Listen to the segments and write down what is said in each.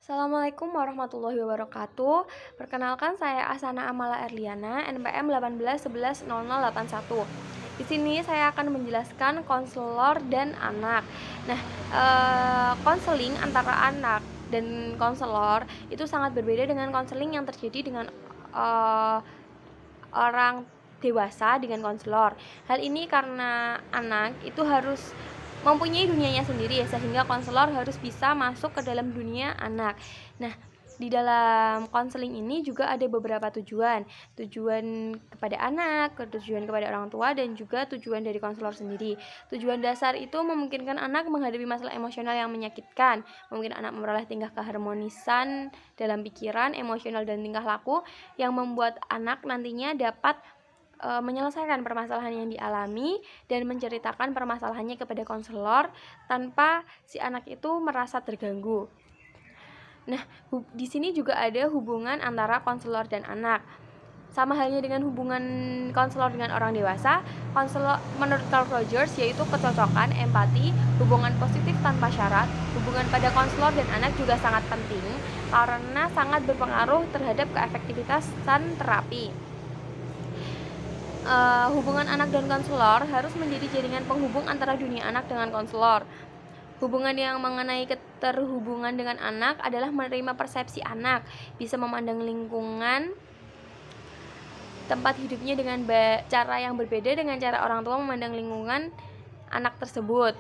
Assalamualaikum warahmatullahi wabarakatuh. Perkenalkan saya Asana Amala Erliana, NPM 18110081. Di sini saya akan menjelaskan konselor dan anak. Nah, konseling antara anak dan konselor itu sangat berbeda dengan konseling yang terjadi dengan eh, orang dewasa dengan konselor. Hal ini karena anak itu harus mempunyai dunianya sendiri ya, sehingga konselor harus bisa masuk ke dalam dunia anak. Nah, di dalam konseling ini juga ada beberapa tujuan kepada anak, tujuan kepada orang tua, dan juga tujuan dari konselor sendiri. Tujuan dasar itu memungkinkan anak menghadapi masalah emosional yang menyakitkan, mungkin anak memperoleh tingkah keharmonisan dalam pikiran, emosional, dan tingkah laku yang membuat anak nantinya dapat menyelesaikan permasalahan yang dialami dan menceritakan permasalahannya kepada konselor tanpa si anak itu merasa terganggu. Nah, di sini juga ada hubungan antara konselor dan anak. Sama halnya dengan hubungan konselor dengan orang dewasa, konselor menurut Carl Rogers yaitu kecocokan, empati, hubungan positif tanpa syarat. Hubungan pada konselor dan anak juga sangat penting karena sangat berpengaruh terhadap keefektivitasan terapi. Hubungan anak dan konselor harus menjadi jaringan penghubung antara dunia anak dengan konselor. Hubungan yang mengenai keterhubungan dengan anak adalah menerima persepsi anak, bisa memandang lingkungan tempat hidupnya dengan cara yang berbeda dengan cara orang tua memandang lingkungan anak tersebut.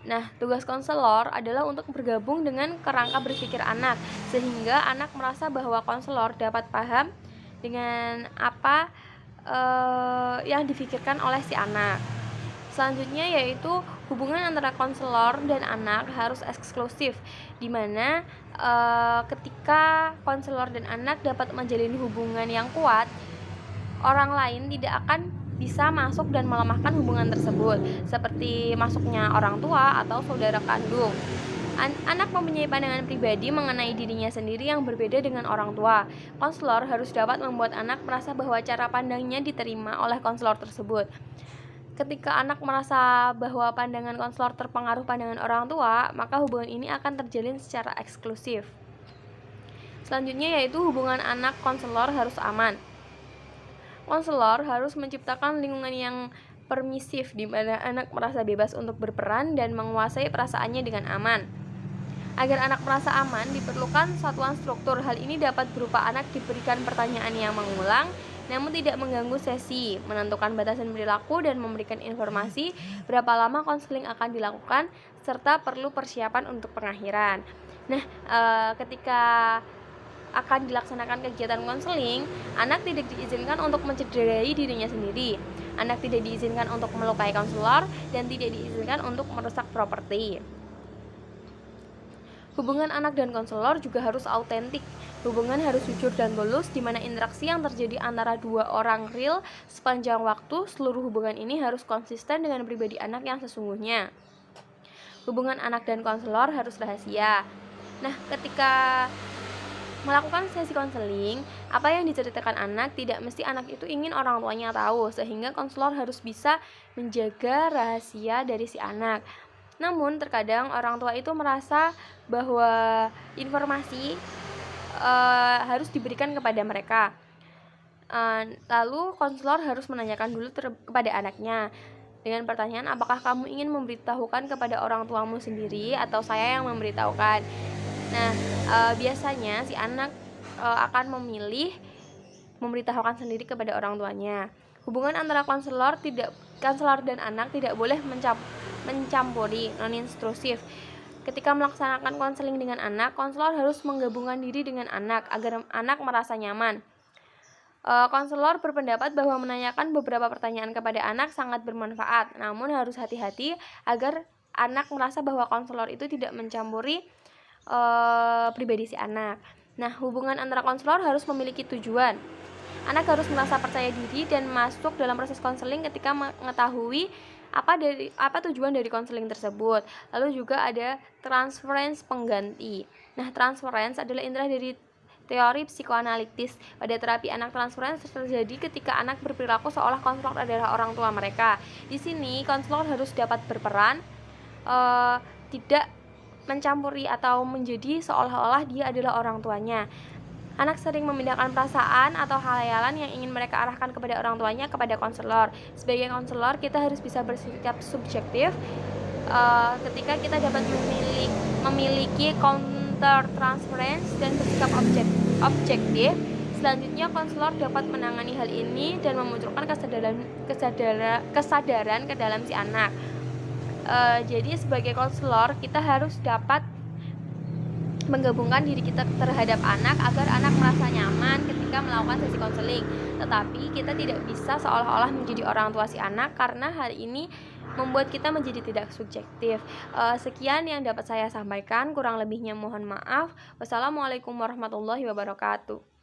Nah, tugas konselor adalah untuk bergabung dengan kerangka berpikir anak, sehingga anak merasa bahwa konselor dapat paham dengan apa yang difikirkan oleh si anak. Selanjutnya yaitu hubungan antara konselor dan anak harus eksklusif, di mana ketika konselor dan anak dapat menjalin hubungan yang kuat, orang lain tidak akan bisa masuk dan melemahkan hubungan tersebut, seperti masuknya orang tua atau saudara kandung. Anak mempunyai pandangan pribadi mengenai dirinya sendiri yang berbeda dengan orang tua. Konselor harus dapat membuat anak merasa bahwa cara pandangnya diterima oleh konselor tersebut. Ketika anak merasa bahwa pandangan konselor terpengaruh pandangan orang tua, maka hubungan ini akan terjalin secara eksklusif. Selanjutnya yaitu hubungan anak konselor harus aman. Konselor harus menciptakan lingkungan yang permisif di mana anak merasa bebas untuk berperan dan menguasai perasaannya dengan aman. Agar anak merasa aman, diperlukan satuan struktur. Hal ini dapat berupa anak diberikan pertanyaan yang mengulang, namun tidak mengganggu sesi, menentukan batasan perilaku, dan memberikan informasi berapa lama konseling akan dilakukan, serta perlu persiapan untuk pengakhiran. Nah, ketika akan dilaksanakan kegiatan konseling, anak tidak diizinkan untuk mencederai dirinya sendiri. Anak tidak diizinkan untuk melukai konselor dan tidak diizinkan untuk merusak properti. Hubungan anak dan konselor juga harus autentik. Hubungan harus jujur dan tulus, di mana interaksi yang terjadi antara dua orang real sepanjang waktu. Seluruh hubungan ini harus konsisten dengan pribadi anak yang sesungguhnya. Hubungan anak dan konselor harus rahasia. Nah, ketika melakukan sesi konseling, apa yang diceritakan anak tidak mesti anak itu ingin orang tuanya tahu, sehingga konselor harus bisa menjaga rahasia dari si anak. Namun terkadang orang tua itu merasa bahwa informasi harus diberikan kepada mereka. Lalu konselor harus menanyakan dulu kepada anaknya dengan pertanyaan, apakah kamu ingin memberitahukan kepada orang tuamu sendiri atau saya yang memberitahukan? Nah, biasanya si anak akan memilih memberitahukan sendiri kepada orang tuanya. Hubungan antara konselor dan anak tidak boleh mencampuri, non-intrusif. Ketika melaksanakan konseling dengan anak, konselor harus menggabungkan diri dengan anak agar anak merasa nyaman. Konselor berpendapat bahwa menanyakan beberapa pertanyaan kepada anak sangat bermanfaat, namun harus hati-hati agar anak merasa bahwa konselor itu tidak mencampuri pribadi si anak. Nah, hubungan antara konselor harus memiliki tujuan. Anak harus merasa percaya diri dan masuk dalam proses konseling ketika mengetahui apa tujuan dari konseling tersebut. Lalu juga ada transference pengganti. Nah, transference adalah intinya dari teori psikoanalitis. Pada terapi anak, transference terjadi ketika anak berperilaku seolah konselor adalah orang tua mereka. Di sini konselor harus dapat berperan, tidak mencampuri atau menjadi seolah-olah dia adalah orang tuanya. Anak sering memindahkan perasaan atau khayalkan yang ingin mereka arahkan kepada orang tuanya kepada konselor. Sebagai konselor, kita harus bisa bersikap subjektif ketika kita dapat memiliki counter transference dan bersikap objektif. Selanjutnya, konselor dapat menangani hal ini dan memunculkan kesadaran ke dalam si anak. Jadi sebagai konselor, kita harus dapat menggabungkan diri kita terhadap anak agar anak merasa nyaman ketika melakukan sesi konseling. Tetapi kita tidak bisa seolah-olah menjadi orang tua si anak, karena hal ini membuat kita menjadi tidak subjektif. Sekian yang dapat saya sampaikan, kurang lebihnya mohon maaf. Wassalamualaikum warahmatullahi wabarakatuh.